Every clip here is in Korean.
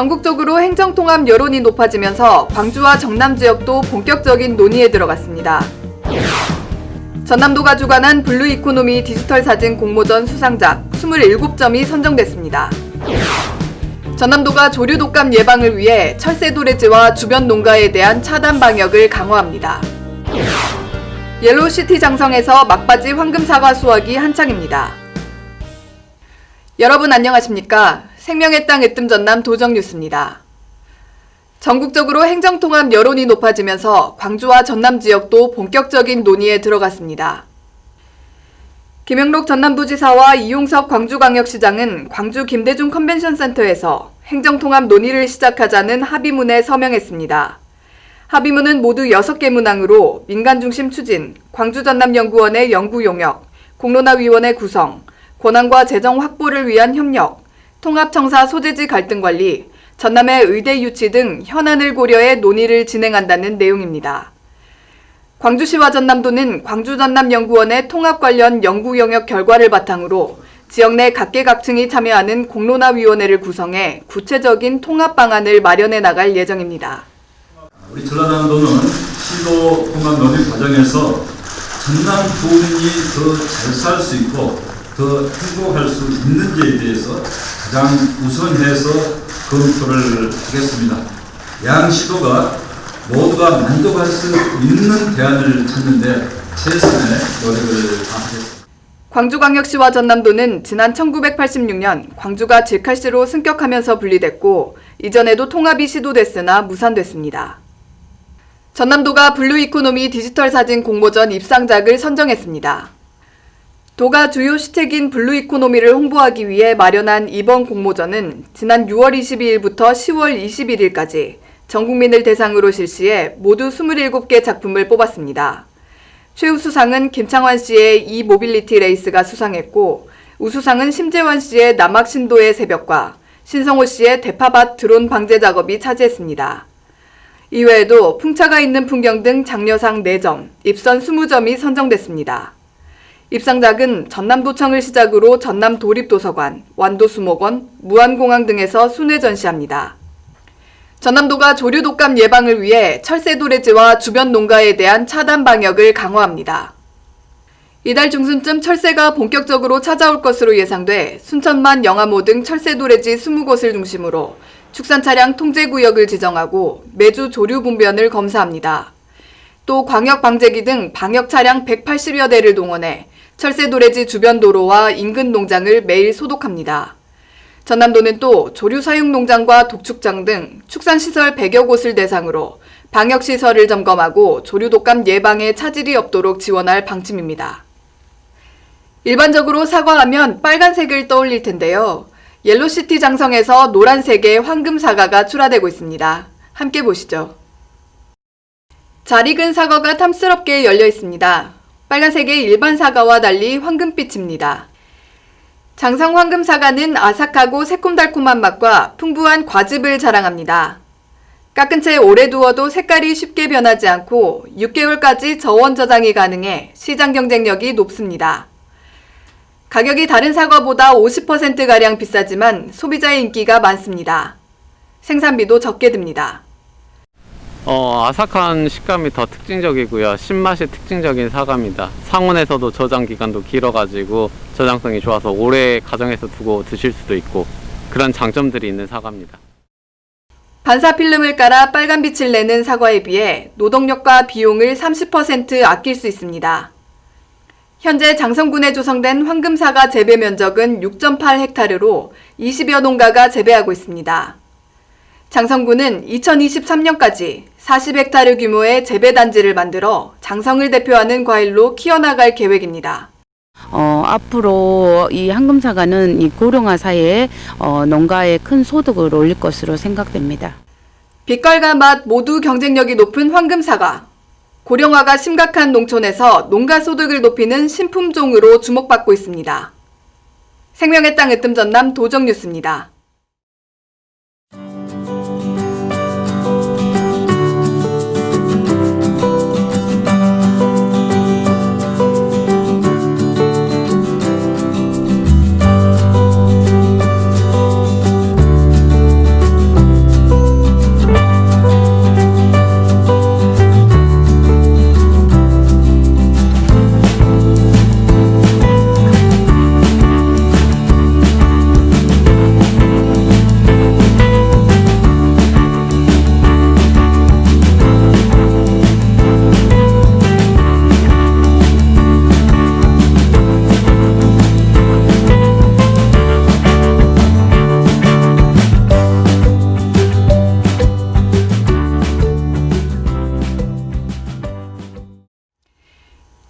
전국적으로 행정통합 여론이 높아지면서 광주와 전남 지역도 본격적인 논의에 들어갔습니다. 전남도가 주관한 블루 이코노미 디지털 사진 공모전 수상작 27점이 선정됐습니다. 전남도가 조류 독감 예방을 위해 철새 도래지와 주변 농가에 대한 차단 방역을 강화합니다. 옐로우시티 장성에서 막바지 황금사과 수확이 한창입니다. 여러분 안녕하십니까? 생명의 땅 으뜸 전남 도정뉴스입니다. 전국적으로 행정통합 여론이 높아지면서 광주와 전남 지역도 본격적인 논의에 들어갔습니다. 김영록 전남도지사와 이용섭 광주광역시장은 광주 김대중 컨벤션센터에서 행정통합 논의를 시작하자는 합의문에 서명했습니다. 합의문은 모두 6개 문항으로 민간중심 추진, 광주전남연구원의 연구 용역, 공론화위원회 구성, 권한과 재정 확보를 위한 협력, 통합청사 소재지 갈등 관리, 전남의 의대 유치 등 현안을 고려해 논의를 진행한다는 내용입니다. 광주시와 전남도는 광주전남연구원의 통합 관련 연구 영역 결과를 바탕으로 지역 내 각계각층이 참여하는 공론화위원회를 구성해 구체적인 통합 방안을 마련해 나갈 예정입니다. 우리 전라남도는 신도 통합 논의 과정에서 전남 도민이 더 잘 살 수 있고 더 행복할 수 있는지에 대해서 가장 우선해서 검토를 하겠습니다. 양 시도가 모두가 만족할 수 있는 대안을 찾는데 최선의 노력을 다하겠습니다. 광주광역시와 전남도는 지난 1986년 광주가 질카시로 승격하면서 분리됐고 이전에도 통합이 시도됐으나 무산됐습니다. 전남도가 블루 이코노미 디지털 사진 공모전 입상작을 선정했습니다. 도가 주요 시책인 블루 이코노미를 홍보하기 위해 마련한 이번 공모전은 지난 6월 22일부터 10월 21일까지 전 국민을 대상으로 실시해 모두 27개 작품을 뽑았습니다. 최우수상은 김창완 씨의 이 모빌리티 레이스가 수상했고 우수상은 심재환 씨의 남악 신도의 새벽과 신성호 씨의 대파밭 드론 방제 작업이 차지했습니다. 이외에도 풍차가 있는 풍경 등 장려상 4점, 입선 20점이 선정됐습니다. 입상작은 전남도청을 시작으로 전남도립도서관, 완도수목원, 무안공항 등에서 순회 전시합니다. 전남도가 조류 독감 예방을 위해 철새 도래지와 주변 농가에 대한 차단 방역을 강화합니다. 이달 중순쯤 철새가 본격적으로 찾아올 것으로 예상돼 순천만 영암호 등 철새 도래지 20곳을 중심으로 축산 차량 통제구역을 지정하고 매주 조류 분변을 검사합니다. 또 광역 방제기 등 방역 차량 180여 대를 동원해 철새 도래지 주변 도로와 인근 농장을 매일 소독합니다. 전남도는 또 조류 사육 농장과 독축장 등 축산시설 100여 곳을 대상으로 방역시설을 점검하고 조류 독감 예방에 차질이 없도록 지원할 방침입니다. 일반적으로 사과하면 빨간색을 떠올릴 텐데요. 옐로시티 장성에서 노란색의 황금사과가 출하되고 있습니다. 함께 보시죠. 잘 익은 사과가 탐스럽게 열려 있습니다. 빨간색의 일반 사과와 달리 황금빛입니다. 장성 황금사과는 아삭하고 새콤달콤한 맛과 풍부한 과즙을 자랑합니다. 깎은 채 오래 두어도 색깔이 쉽게 변하지 않고 6개월까지 저온 저장이 가능해 시장 경쟁력이 높습니다. 가격이 다른 사과보다 50%가량 비싸지만 소비자의 인기가 많습니다. 생산비도 적게 듭니다. 아삭한 식감이 더 특징적이고요. 신맛이 특징적인 사과입니다. 상온에서도 저장 기간도 길어가지고 저장성이 좋아서 오래 가정해서 두고 드실 수도 있고 그런 장점들이 있는 사과입니다. 반사 필름을 깔아 빨간 빛을 내는 사과에 비해 노동력과 비용을 30% 아낄 수 있습니다. 현재 장성군에 조성된 황금사과 재배 면적은 6.8헥타르로 20여 농가가 재배하고 있습니다. 장성군은 2023년까지 40헥타르 규모의 재배단지를 만들어 장성을 대표하는 과일로 키워나갈 계획입니다. 앞으로 이 황금사과는 이 고령화 사회에 농가에 큰 소득을 올릴 것으로 생각됩니다. 빛깔과 맛 모두 경쟁력이 높은 황금사과. 고령화가 심각한 농촌에서 농가 소득을 높이는 신품종으로 주목받고 있습니다. 생명의 땅 으뜸 전남 도정뉴스입니다.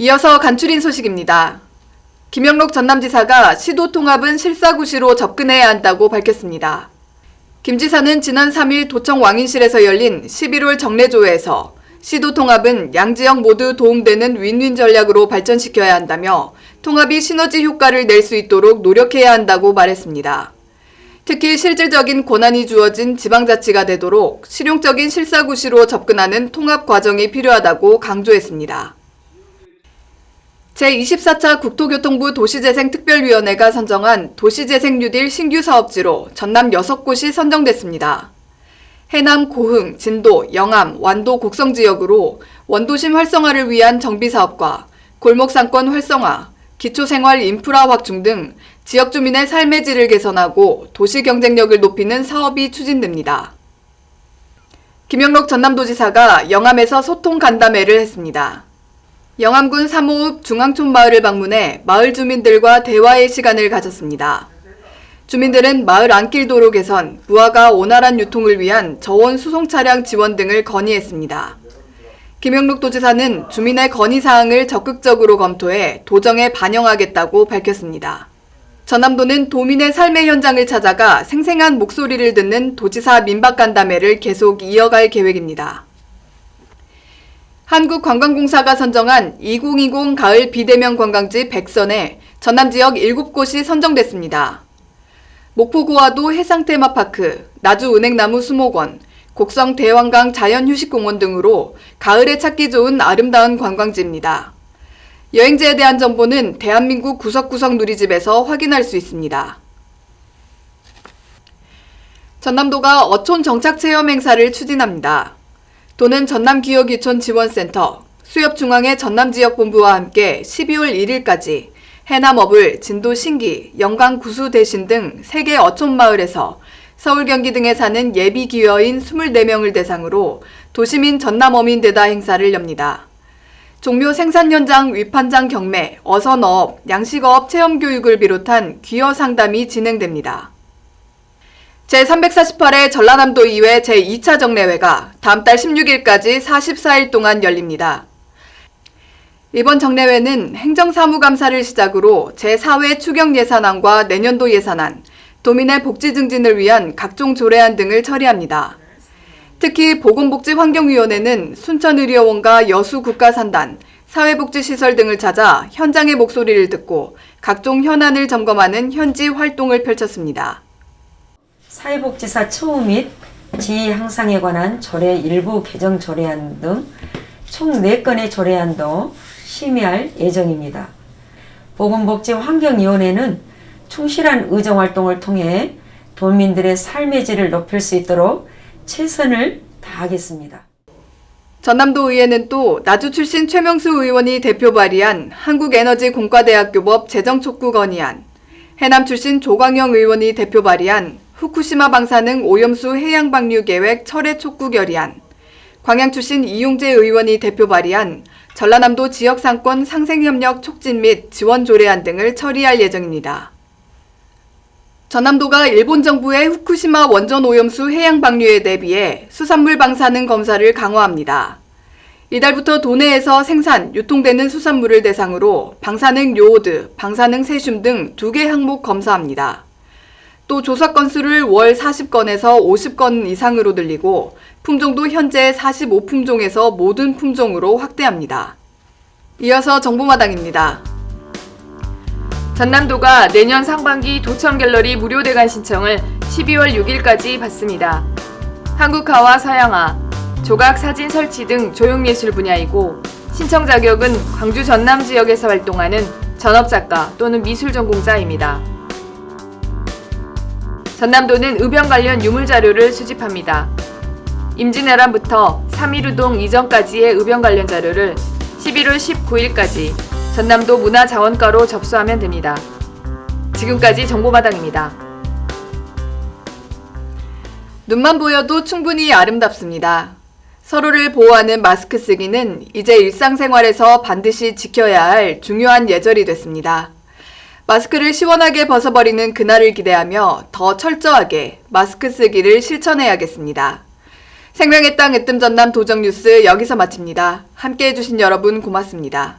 이어서 간추린 소식입니다. 김영록 전남지사가 시도 통합은 실사구시로 접근해야 한다고 밝혔습니다. 김 지사는 지난 3일 도청 왕인실에서 열린 11월 정례조회에서 시도 통합은 양지역 모두 도움되는 윈윈 전략으로 발전시켜야 한다며 통합이 시너지 효과를 낼 수 있도록 노력해야 한다고 말했습니다. 특히 실질적인 권한이 주어진 지방자치가 되도록 실용적인 실사구시로 접근하는 통합 과정이 필요하다고 강조했습니다. 제24차 국토교통부 도시재생특별위원회가 선정한 도시재생 뉴딜 신규 사업지로 전남 6곳이 선정됐습니다. 해남, 고흥, 진도, 영암, 완도 곡성 지역으로 원도심 활성화를 위한 정비사업과 골목상권 활성화, 기초생활 인프라 확충 등 지역 주민의 삶의 질을 개선하고 도시 경쟁력을 높이는 사업이 추진됩니다. 김영록 전남도지사가 영암에서 소통 간담회를 했습니다. 영암군 3호읍 중앙촌 마을을 방문해 마을 주민들과 대화의 시간을 가졌습니다. 주민들은 마을 안길 도로 개선, 무화과 원활한 유통을 위한 저온 수송 차량 지원 등을 건의했습니다. 김영록 도지사는 주민의 건의사항을 적극적으로 검토해 도정에 반영하겠다고 밝혔습니다. 전남도는 도민의 삶의 현장을 찾아가 생생한 목소리를 듣는 도지사 민박간담회를 계속 이어갈 계획입니다. 한국관광공사가 선정한 2020 가을 비대면 관광지 100선에 전남 지역 7곳이 선정됐습니다. 목포고화도 해상테마파크, 나주은행나무 수목원, 곡성 대왕강 자연휴식공원 등으로 가을에 찾기 좋은 아름다운 관광지입니다. 여행지에 대한 정보는 대한민국 구석구석 누리집에서 확인할 수 있습니다. 전남도가 어촌 정착체험 행사를 추진합니다. 도는 전남기업유촌지원센터, 수협중앙회 전남지역본부와 함께 12월 1일까지 해남 어불, 진도 신기, 영광 구수 대신 등 3개 어촌마을에서 서울, 경기 등에 사는 예비 기여인 24명을 대상으로 도시민 전남어민대다 행사를 엽니다. 종묘 생산 현장 위판장 경매, 어선어업, 양식어업 체험교육을 비롯한 귀여 상담이 진행됩니다. 제348회 전라남도 의회 제2차 정례회가 다음 달 16일까지 44일 동안 열립니다. 이번 정례회는 행정사무감사를 시작으로 제4회 추경예산안과 내년도 예산안, 도민의 복지 증진을 위한 각종 조례안 등을 처리합니다. 특히 보건복지환경위원회는 순천의료원과 여수국가산단, 사회복지시설 등을 찾아 현장의 목소리를 듣고 각종 현안을 점검하는 현지 활동을 펼쳤습니다. 사회복지사 처우 및 지위 향상에 관한 조례 일부 개정 조례안 등 총 4건의 조례안도 심의할 예정입니다. 보건복지환경위원회는 충실한 의정활동을 통해 도민들의 삶의 질을 높일 수 있도록 최선을 다하겠습니다. 전남도 의회는 또 나주 출신 최명수 의원이 대표 발의한 한국에너지공과대학교법 재정촉구 건의안, 해남 출신 조광영 의원이 대표 발의한 후쿠시마 방사능 오염수 해양방류 계획 철회 촉구 결의안, 광양 출신 이용재 의원이 대표 발의한 전라남도 지역상권 상생협력 촉진 및 지원 조례안 등을 처리할 예정입니다. 전남도가 일본 정부의 후쿠시마 원전 오염수 해양 방류에 대비해 수산물 방사능 검사를 강화합니다. 이달부터 도내에서 생산, 유통되는 수산물을 대상으로 방사능 요오드, 방사능 세슘 등 2개 항목 검사합니다. 또 조사 건수를 월 40건에서 50건 이상으로 늘리고 품종도 현재 45품종에서 모든 품종으로 확대합니다. 이어서 정보마당입니다. 전남도가 내년 상반기 도청 갤러리 무료 대관 신청을 12월 6일까지 받습니다. 한국화와 서양화, 조각 사진 설치 등 조형예술 분야이고 신청 자격은 광주 전남 지역에서 활동하는 전업작가 또는 미술 전공자입니다. 전남도는 의병 관련 유물 자료를 수집합니다. 임진왜란부터 3.1운동 이전까지의 의병 관련 자료를 11월 19일까지 전남도 문화자원과로 접수하면 됩니다. 지금까지 정보마당입니다. 눈만 보여도 충분히 아름답습니다. 서로를 보호하는 마스크 쓰기는 이제 일상생활에서 반드시 지켜야 할 중요한 예절이 됐습니다. 마스크를 시원하게 벗어버리는 그날을 기대하며 더 철저하게 마스크 쓰기를 실천해야겠습니다. 생명의 땅 으뜸 전남 도정뉴스 여기서 마칩니다. 함께해 주신 여러분 고맙습니다.